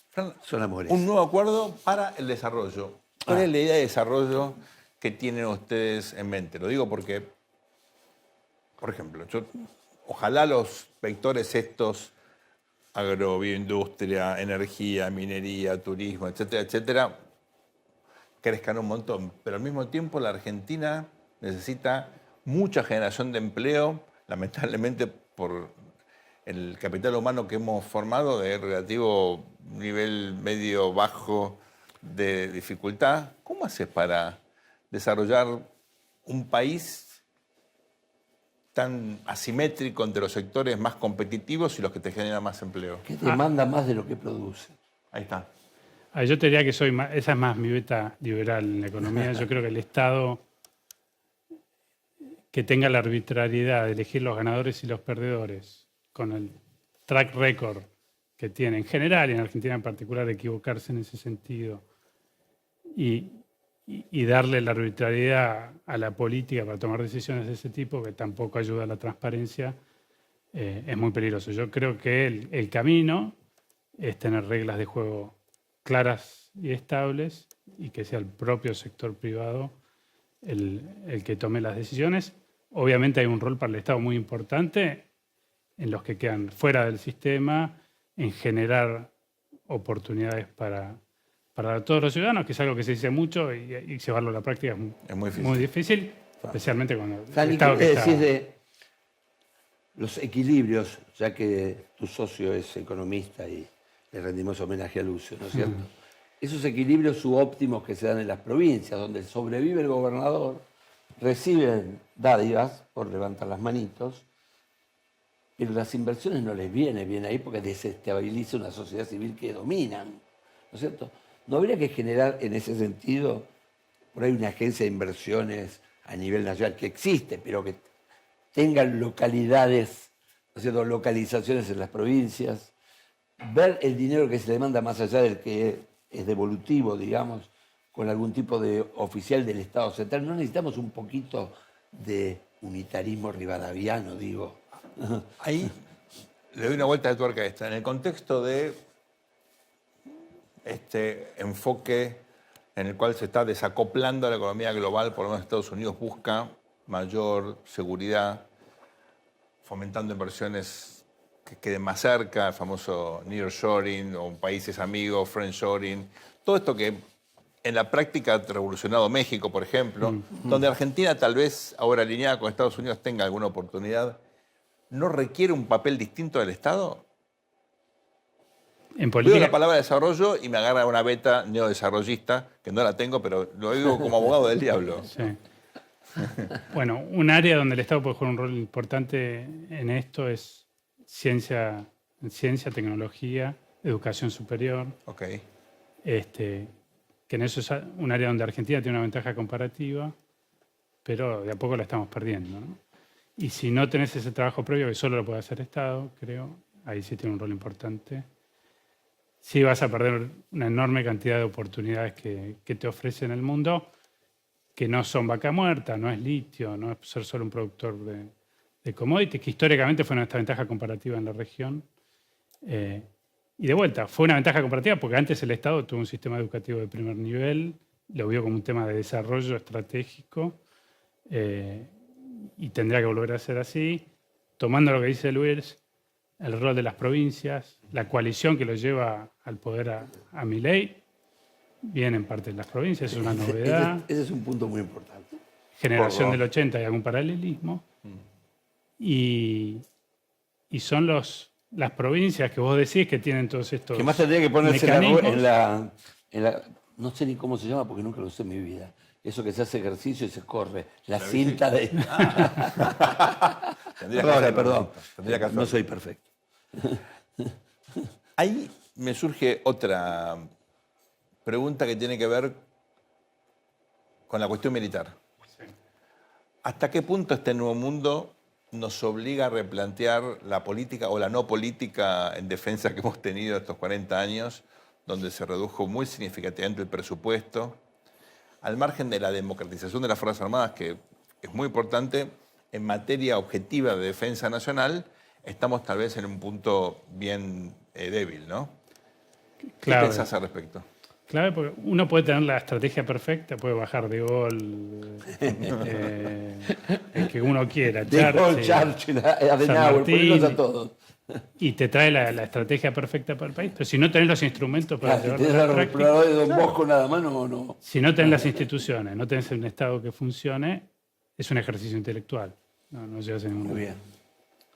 Fran, son amores. un nuevo acuerdo para el desarrollo. ¿Cuál es la idea de desarrollo que tienen ustedes en mente? Lo digo porque, por ejemplo, ojalá los vectores estos, agrobioindustria, energía, minería, turismo, etcétera, etcétera, crezcan un montón. Pero al mismo tiempo la Argentina necesita mucha generación de empleo, lamentablemente por el capital humano que hemos formado de relativo nivel medio-bajo de dificultad. ¿Cómo haces para desarrollar un país tan asimétrico entre los sectores más competitivos y los que te generan más empleo? Que demanda más de lo que produce. Ahí está. Yo te diría que esa es más mi beta liberal en la economía. Yo creo que el Estado que tenga la arbitrariedad de elegir los ganadores y los perdedores, con el track record que tiene en general y en Argentina en particular, de equivocarse en ese sentido y darle la arbitrariedad a la política para tomar decisiones de ese tipo, que tampoco ayuda a la transparencia, es muy peligroso. Yo creo que el camino es tener reglas de juego claras y estables y que sea el propio sector privado el que tome las decisiones. Obviamente hay un rol para el Estado muy importante en los que quedan fuera del sistema, en generar oportunidades para todos los ciudadanos, que es algo que se dice mucho y llevarlo a la práctica Es muy difícil. muy difícil, especialmente cuando el Dani, Estado ¿qué que está... decís de los equilibrios, ya que tu socio es economista y le rendimos homenaje a Lucio, ¿no es cierto? Esos equilibrios subóptimos que se dan en las provincias, donde sobrevive el gobernador, reciben dádivas por levantar las manitos, pero las inversiones no les viene bien ahí porque desestabiliza una sociedad civil que dominan, ¿no es cierto? ¿No habría que generar en ese sentido por ahí una agencia de inversiones a nivel nacional que existe, pero que tengan localidades, ¿no es cierto?, localizaciones en las provincias, ver el dinero que se le manda más allá del que es devolutivo, digamos, con algún tipo de oficial del Estado central? ¿No necesitamos un poquito de unitarismo rivadaviano, digo? Ahí le doy una vuelta de tuerca a esta. En el contexto de este enfoque en el cual se está desacoplando la economía global, por lo menos Estados Unidos busca mayor seguridad, fomentando inversiones que queden más cerca, el famoso nearshoring, o países amigos, friendshoring, todo esto que en la práctica ha revolucionado México, por ejemplo, donde Argentina tal vez, ahora alineada con Estados Unidos, tenga alguna oportunidad, ¿no requiere un papel distinto del Estado? En Digo política, la palabra desarrollo y me agarra una beta neodesarrollista, que no la tengo, pero lo digo como abogado del diablo. sí. Bueno, un área donde el Estado puede jugar un rol importante en esto es ciencia, tecnología, educación superior, Ok. que en eso es un área donde Argentina tiene una ventaja comparativa, pero de a poco la estamos perdiendo, ¿no? Y si no tenés ese trabajo previo, que solo lo puede hacer el Estado, creo, ahí sí tiene un rol importante. Sí vas a perder una enorme cantidad de oportunidades que te ofrecen el mundo, que no son vaca muerta, no es litio, no es ser solo un productor de commodities, que históricamente fue nuestra ventaja comparativa en la región. Y de vuelta, fue una ventaja comparativa porque antes el Estado tuvo un sistema educativo de primer nivel, lo vio como un tema de desarrollo estratégico, y tendría que volver a ser así, tomando lo que dice Luis, el rol de las provincias, la coalición que lo lleva al poder a Milei, viene en parte de las provincias, es una novedad. Ese es un punto muy importante. Generación del 80 y algún paralelismo. Y son las provincias que vos decís que tienen todos estos Que más tendría que ponerse mecanismos. en la... No sé ni cómo se llama porque nunca lo usé en mi vida. Eso que se hace ejercicio y se corre. La cinta de... Tendría que hacerlo, Perdón. tendría que hacerlo. No soy perfecto. Ahí me surge otra pregunta que tiene que ver con la cuestión militar. ¿Hasta qué punto este nuevo mundo nos obliga a replantear la política o la no política en defensa que hemos tenido estos 40 años, donde se redujo muy significativamente el presupuesto, al margen de la democratización de las Fuerzas Armadas, que es muy importante, en materia objetiva de defensa nacional, estamos tal vez en un punto bien débil, ¿no? ¿Qué Clave. pensás al respecto? Clave porque uno puede tener la estrategia perfecta, puede bajar de gol el que uno quiera, De Gaulle, Churchill, Adenauer, ponerlos a todos. y te trae la estrategia perfecta para el país, pero si no tenés los instrumentos para Si llevarlo tenés a la la práctica, respiradora de Don Bosco nada más, no. si no tenés las instituciones, no tenés un Estado que funcione, es un ejercicio intelectual. No llegas a ningún Muy lugar.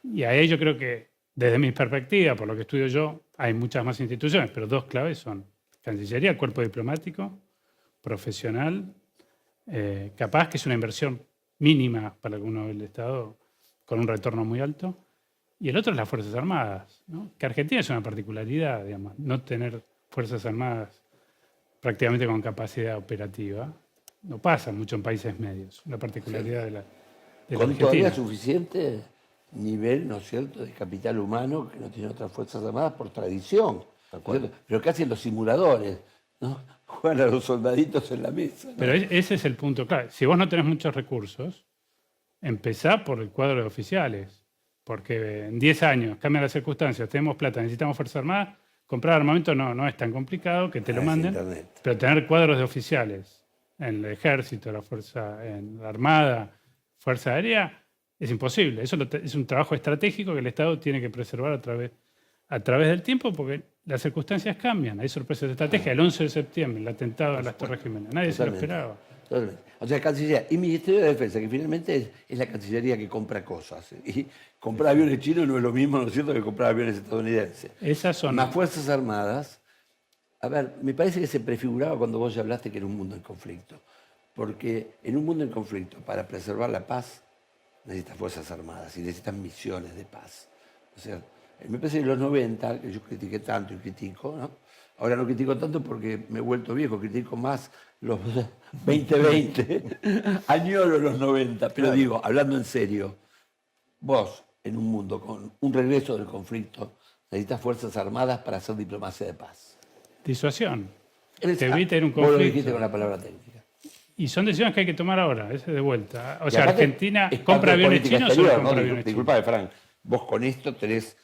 bien. Y ahí yo creo que, desde mi perspectiva, por lo que estudio yo, hay muchas más instituciones, pero dos claves son Cancillería, cuerpo diplomático, profesional, capaz que es una inversión mínima para alguno del Estado, con un retorno muy alto, y el otro es las Fuerzas Armadas, ¿no? Que Argentina es una particularidad, digamos, no tener Fuerzas Armadas prácticamente con capacidad operativa. No pasa mucho en países medios, una particularidad de la Con todavía Argentina. suficiente nivel, ¿no es cierto?, de capital humano que no tiene otras Fuerzas Armadas por tradición. ¿no es cierto? Pero casi en los simuladores, ¿no? Juegan a los soldaditos en la mesa. ¿no? Pero ese es el punto clave. Si vos no tenés muchos recursos, empezá por el cuadro de oficiales. Porque en 10 años cambian las circunstancias, tenemos plata, necesitamos Fuerzas Armadas, comprar armamento no es tan complicado que te lo Es manden, internet. pero tener cuadros de oficiales en el ejército, en la armada, fuerza aérea, es imposible. Eso es un trabajo estratégico que el Estado tiene que preservar a través del tiempo porque las circunstancias cambian. Hay sorpresas de estrategia. El 11 de septiembre, el atentado a las Torres Gemelas. Nadie se lo Totalmente. esperaba. Totalmente. O sea, Cancillería y Ministerio de Defensa, que finalmente es la Cancillería que compra cosas. Y comprar aviones chinos no es lo mismo, ¿no es cierto?, que comprar aviones estadounidenses. Esas son... Más Fuerzas Armadas. A ver, me parece que se prefiguraba cuando vos ya hablaste que era un mundo en conflicto. Porque en un mundo en conflicto, para preservar la paz, necesitas Fuerzas Armadas y necesitas misiones de paz. O sea, me parece que en los 90, que yo critiqué tanto y critico, ¿no? Ahora no critico tanto porque me he vuelto viejo, critico más los 2020, añoro los 90, pero Claro. digo, hablando en serio, vos, en un mundo con un regreso del conflicto, necesitas Fuerzas Armadas para hacer diplomacia de paz. Disuasión. Eres- Te evita ir a un Vos lo dijiste conflicto. con la palabra técnica. Y son decisiones que hay que tomar ahora, ese es de vuelta. O Y sea, aparte, Argentina es parte compra de aviones política chinos o no exterior, compra ¿no? aviones chinos. Disculpame, Frank, vos con esto tenés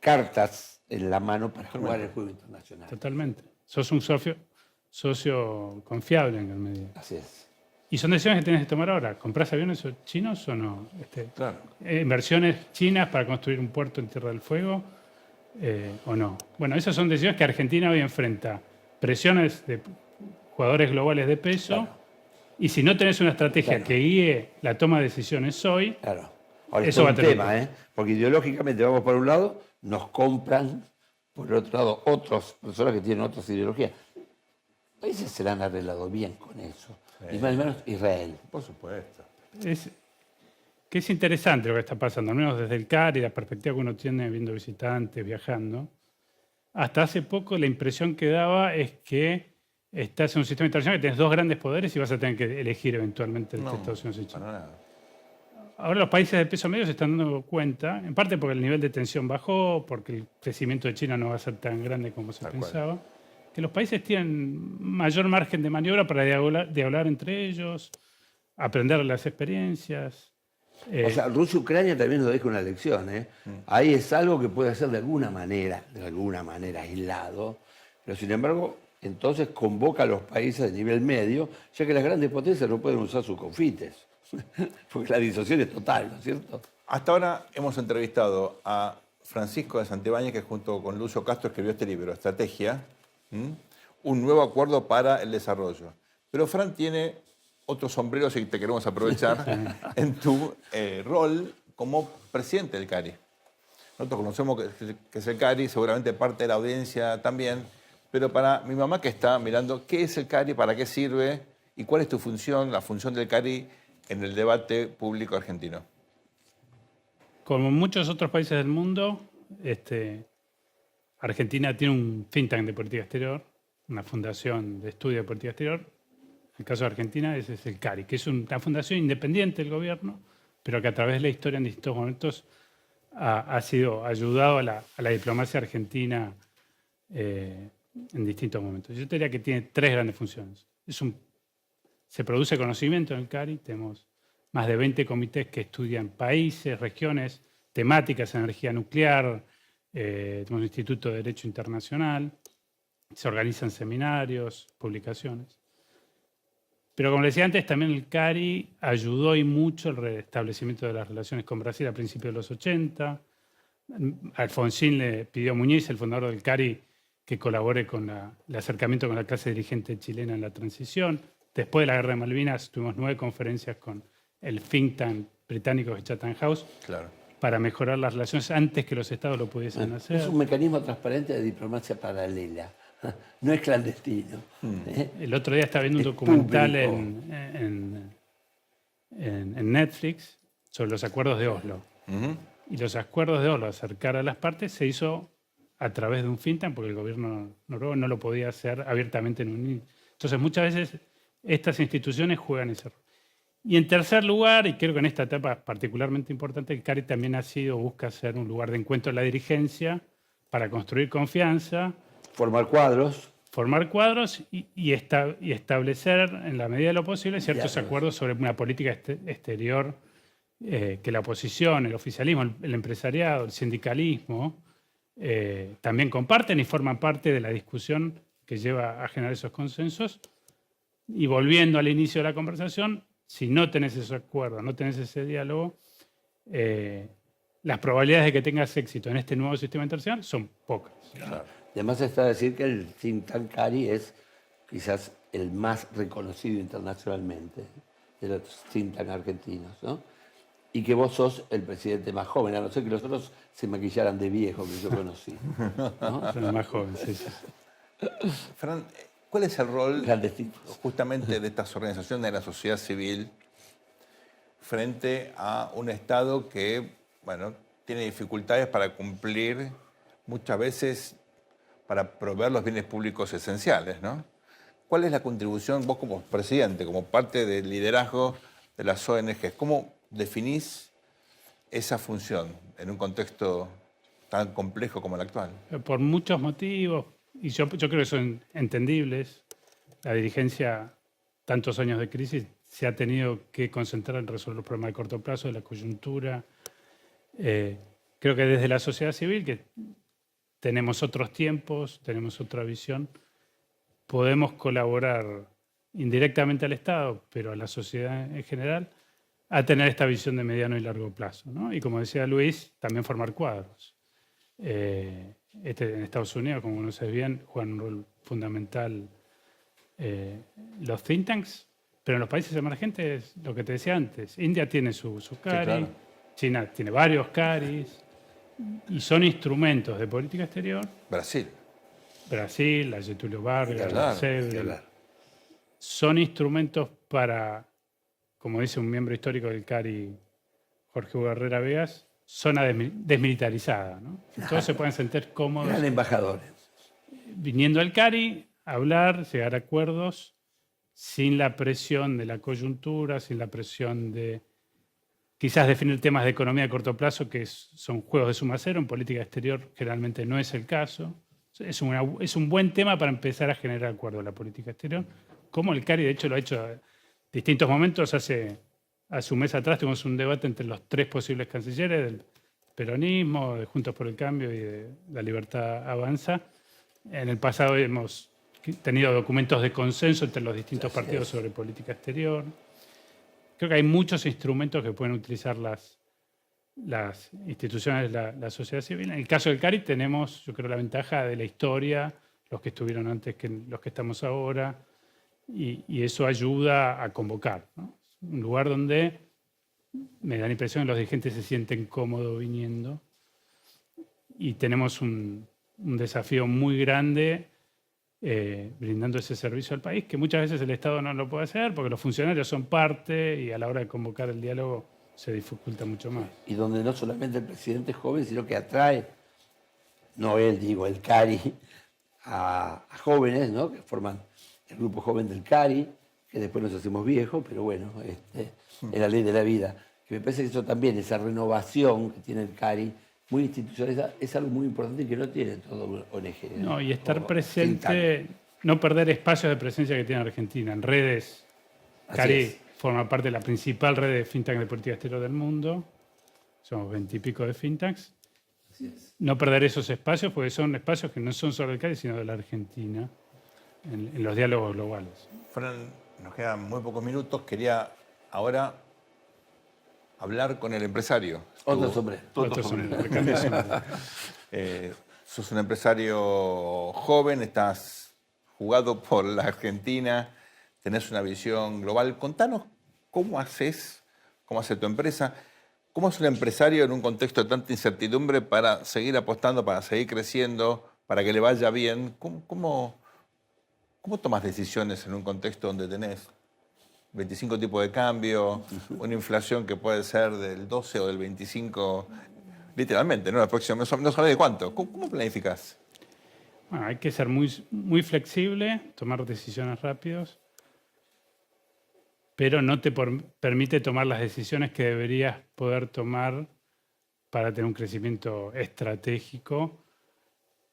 cartas en la mano para jugar el juego internacional. Totalmente. Sos un socio socio confiable en gran medida. Así es. Y son decisiones que tienes que tomar ahora. ¿Comprás aviones chinos o no? Claro. ¿Inversiones chinas para construir un puerto en Tierra del Fuego o no? Bueno, esas son decisiones que Argentina hoy enfrenta. Presiones de jugadores globales de peso. Claro. Y si no tenés una estrategia Claro. que guíe la toma de decisiones hoy, Claro. Ahora, Eso eso va es a un tener tema, porque ideológicamente vamos por un lado, nos compran por el otro lado otras personas que tienen otras ideologías. Países se la han arreglado bien con eso. Ni más ni menos Israel. Por supuesto. que es interesante lo que está pasando, al menos desde el CAR y la perspectiva que uno tiene viendo visitantes, viajando. Hasta hace poco la impresión que daba es que estás en un sistema internacional que tienes dos grandes poderes y vas a tener que elegir eventualmente entre Estados Unidos y China. Para nada. Ahora los países de peso medio se están dando cuenta, en parte porque el nivel de tensión bajó, porque el crecimiento de China no va a ser tan grande como se pensaba, que los países tienen mayor margen de maniobra para dialogar entre ellos, aprender las experiencias. O sea, Rusia-Ucrania también nos deja una lección. Ahí es algo que puede hacer de alguna manera aislado, pero sin embargo, entonces convoca a los países de nivel medio, ya que las grandes potencias no pueden usar sus confites, porque la disociación es total, ¿no es cierto? Hasta ahora hemos entrevistado a Francisco de Santibáñez, que junto con Lucio Castro escribió este libro, Estrategia, un nuevo acuerdo para el desarrollo. Pero Fran tiene otros sombreros y te queremos aprovechar en tu rol como presidente del CARI. Nosotros conocemos que es el CARI, seguramente parte de la audiencia también, pero para mi mamá que está mirando, ¿qué es el CARI, para qué sirve y cuál es tu función, la función del CARI en el debate público argentino? Como en muchos otros países del mundo, Argentina tiene un think tank de política exterior, una fundación de estudio de política exterior. En el caso de Argentina, ese es el CARI, que es una fundación independiente del gobierno, pero que a través de la historia en distintos momentos ha sido ayudado a la diplomacia argentina en distintos momentos. Yo diría que tiene tres grandes funciones. Se produce conocimiento en el CARI, tenemos más de 20 comités que estudian países, regiones, temáticas, energía nuclear, tenemos un Instituto de Derecho Internacional, se organizan seminarios, publicaciones. Pero como les decía antes, también el CARI ayudó y mucho el restablecimiento de las relaciones con Brasil a principios de los 80. Alfonsín le pidió a Muñiz, el fundador del CARI, que colabore con el acercamiento con la clase dirigente chilena en la transición. Después de la Guerra de Malvinas tuvimos 9 conferencias con el think tank británico de Chatham House para mejorar las relaciones antes que los estados lo pudiesen hacer. Es un mecanismo transparente de diplomacia paralela. No es clandestino. El otro día estaba viendo un documental en Netflix sobre los acuerdos de Oslo. Y los acuerdos de Oslo, acercar a las partes, se hizo a través de un think tank porque el gobierno noruego no lo podía hacer abiertamente en un... Entonces, muchas veces estas instituciones juegan ese rol. Y en tercer lugar, y creo que en esta etapa es particularmente importante, el CARI también busca ser un lugar de encuentro de la dirigencia para construir confianza, formar cuadros y establecer, en la medida de lo posible, ciertos acuerdos sobre una política exterior que la oposición, el oficialismo, el empresariado, el sindicalismo también comparten y forman parte de la discusión que lleva a generar esos consensos. Y volviendo al inicio de la conversación, si no tenés ese acuerdo, no tenés ese diálogo, las probabilidades de que tengas éxito en este nuevo sistema internacional son pocas. Claro. Además está decir que el think tank CARI es quizás el más reconocido internacionalmente de los think tank argentinos, ¿no? Y que vos sos el presidente más joven, a no ser que los otros se maquillaran de viejo que yo conocí, ¿no? Son el más joven, sí. Fran, ¿cuál es el rol Clandestinos. justamente de estas organizaciones de la sociedad civil frente a un Estado que, bueno, tiene dificultades para cumplir muchas veces, para proveer los bienes públicos esenciales, ¿no? ¿Cuál es la contribución, vos como presidente, como parte del liderazgo de las ONGs? ¿Cómo definís esa función en un contexto tan complejo como el actual? Por muchos motivos, y yo creo que son entendibles. La dirigencia, tantos años de crisis, se ha tenido que concentrar en resolver los problemas de corto plazo, de la coyuntura. Creo que desde la sociedad civil, que tenemos otros tiempos, tenemos otra visión, podemos colaborar indirectamente al Estado, pero a la sociedad en general, a tener esta visión de mediano y largo plazo, ¿no? Y como decía Luis, también formar cuadros. En Estados Unidos, como conoces bien, juegan un rol fundamental los think tanks, pero en los países emergentes, lo que te decía antes, India tiene su CARI, claro. China tiene varios CARIs, y son instrumentos de política exterior. Brasil. Brasil, la Getúlio Vargas, Claro, la Ni Sebre, hablar. son instrumentos para, como dice un miembro histórico del CARI, Jorge Hugo Herrera Vegas, zona desmilitarizada, ¿no? Todos se pueden sentir cómodos Eran embajadores. viniendo al CARI, hablar, llegar a acuerdos, sin la presión de la coyuntura, sin la presión de quizás definir temas de economía a corto plazo, que son juegos de suma cero. En política exterior generalmente no es el caso. Es un buen tema para empezar a generar acuerdos en la política exterior, como el CARI de hecho lo ha hecho en distintos momentos. Hace un mes atrás tuvimos un debate entre los 3 posibles cancilleres del peronismo, de Juntos por el Cambio y de La Libertad Avanza. En el pasado hemos tenido documentos de consenso entre los distintos partidos sobre política exterior. Creo que hay muchos instrumentos que pueden utilizar las instituciones de la sociedad civil. En el caso del CARI tenemos, yo creo, la ventaja de la historia, los que estuvieron antes que los que estamos ahora, y eso ayuda a convocar, ¿no? Un lugar donde me da la impresión que los dirigentes se sienten cómodos viniendo, y tenemos un desafío muy grande brindando ese servicio al país, que muchas veces el Estado no lo puede hacer porque los funcionarios son parte y a la hora de convocar el diálogo se dificulta mucho más. Y donde no solamente el presidente es joven, sino que atrae, no él, digo, el CARI, a jóvenes, ¿no? Que forman el grupo joven del CARI, que después nos hacemos viejos, pero bueno, es la ley de la vida. Que me parece que eso también, esa renovación que tiene el CARI, muy institucional, es algo muy importante que no tiene todo ONG. No, y estar o presente, no perder espacios de presencia que tiene Argentina. En redes, Así CARI es. forma parte de la principal red de think tanks de política exterior del mundo. Somos 20 y pico de think tanks. Así es. No perder esos espacios, porque son espacios que no son solo del CARI, sino de la Argentina, en los diálogos globales. Fran, nos quedan muy pocos minutos. Quería ahora hablar con el empresario. Otro sombrero. Otro sombrero, cambio de sombrero. Sos un empresario joven, estás jugado por la Argentina, tenés una visión global. Contanos cómo hace tu empresa, cómo es un empresario en un contexto de tanta incertidumbre para seguir apostando, para seguir creciendo, para que le vaya bien. ¿Cómo tomas decisiones en un contexto donde tenés 25 tipos de cambio, una inflación que puede ser del 12 o del 25, literalmente, ¿no? El próximo mes no sabés de cuánto. ¿Cómo planificás? Bueno, hay que ser muy, muy flexible, tomar decisiones rápidas, pero no te permite tomar las decisiones que deberías poder tomar para tener un crecimiento estratégico,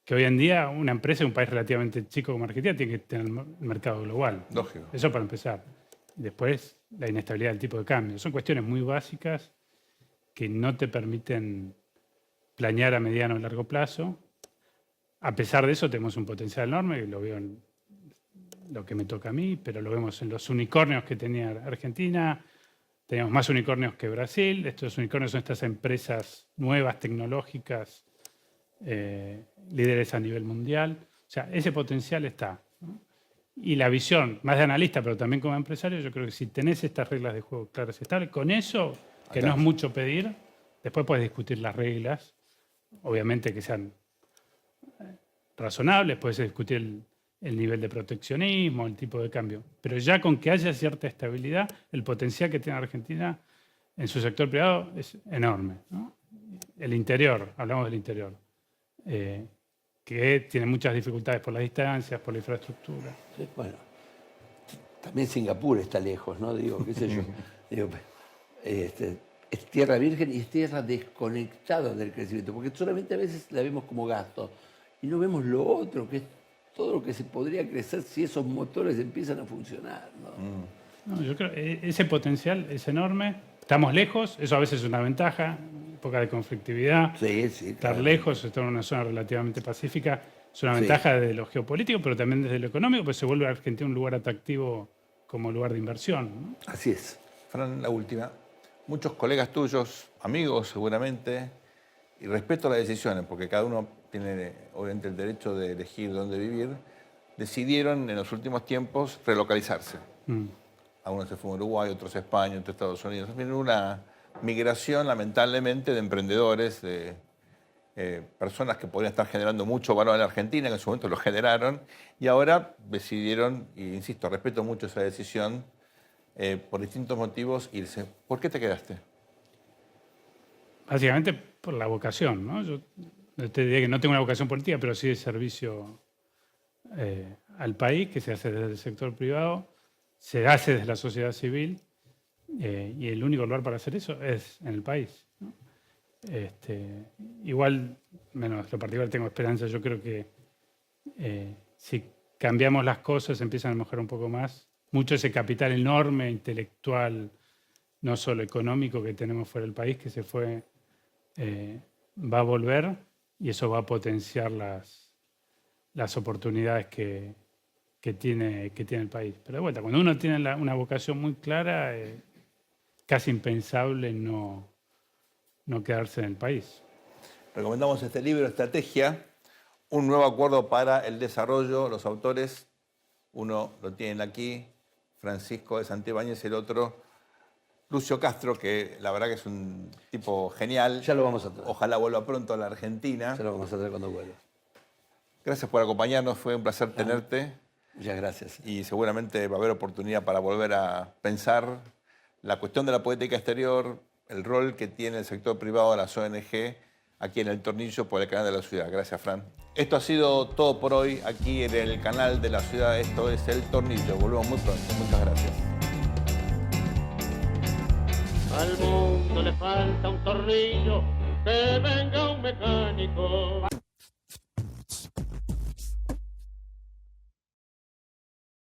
que hoy en día una empresa de un país relativamente chico como Argentina tiene que tener el mercado global. Lógico. Eso para empezar. Después, la inestabilidad del tipo de cambio. Son cuestiones muy básicas que no te permiten planear a mediano o largo plazo. A pesar de eso, tenemos un potencial enorme, y lo veo en lo que me toca a mí, pero lo vemos en los unicornios que tenía Argentina. Tenemos más unicornios que Brasil. Estos unicornios son estas empresas nuevas, tecnológicas, líderes a nivel mundial. O sea, ese potencial está, ¿no? Y la visión, más de analista, pero también como empresario, yo creo que si tenés estas reglas de juego claras y estables, con eso, que no es mucho pedir, después puedes discutir las reglas, obviamente que sean razonables, puedes discutir el nivel de proteccionismo, el tipo de cambio, pero ya con que haya cierta estabilidad, el potencial que tiene Argentina en su sector privado es enorme, ¿no? El interior, hablamos del interior, que tiene muchas dificultades por las distancias, por la infraestructura. Sí, bueno, también Singapur está lejos, ¿no? Digo, qué sé yo. Digo, es tierra virgen y es tierra desconectada del crecimiento, porque solamente a veces la vemos como gasto y no vemos lo otro, que es todo lo que se podría crecer si esos motores empiezan a funcionar, ¿no? No, yo creo que ese potencial es enorme. Estamos lejos, eso a veces es una ventaja, época de conflictividad. Sí, sí. Estar claro. lejos, estar en una zona relativamente pacífica, Es una ventaja de lo geopolítico, pero también desde lo económico, pues se vuelve Argentina un lugar atractivo como lugar de inversión, ¿no? Así es. Fran, la última. Muchos colegas tuyos, amigos seguramente, y respeto las decisiones, porque cada uno tiene obviamente el derecho de elegir dónde vivir, decidieron en los últimos tiempos relocalizarse. Algunos se fueron a Uruguay, otros a España, otros a Estados Unidos. También una migración, lamentablemente, de emprendedores, de personas que podrían estar generando mucho valor en la Argentina, que en su momento lo generaron, y ahora decidieron, y insisto, respeto mucho esa decisión, por distintos motivos, irse. ¿Por qué te quedaste? Básicamente por la vocación, ¿no? Yo te diría que no tengo una vocación política, pero sí de servicio al país, que se hace desde el sector privado, se hace desde la sociedad civil, y el único lugar para hacer eso es en el país, ¿no? Igual, menos lo particular, tengo esperanza. Yo creo que si cambiamos las cosas, empiezan a mejorar un poco más. Mucho ese capital enorme, intelectual, no solo económico que tenemos fuera del país, que se fue, va a volver, y eso va a potenciar las oportunidades que tiene el país. Pero de vuelta, cuando uno tiene una vocación muy clara, casi impensable no quedarse en el país. Recomendamos este libro, Estrategia, un nuevo acuerdo para el desarrollo. Los autores, uno lo tienen aquí, Francisco de Santibáñez, el otro, Lucio Castro, que la verdad que es un tipo genial. Ya lo vamos a traer. Ojalá vuelva pronto a la Argentina. Ya lo vamos a traer cuando vuelva. Gracias por acompañarnos, fue un placer tenerte. Muchas gracias. Y seguramente va a haber oportunidad para volver a pensar la cuestión de la política exterior, el rol que tiene el sector privado de las ONG aquí en El Tornillo por el canal de la ciudad. Gracias, Fran. Esto ha sido todo por hoy aquí en el canal de la ciudad. Esto es El Tornillo. Volvemos muy pronto. Muchas gracias. Al mundo le falta un tornillo, que venga un mecánico.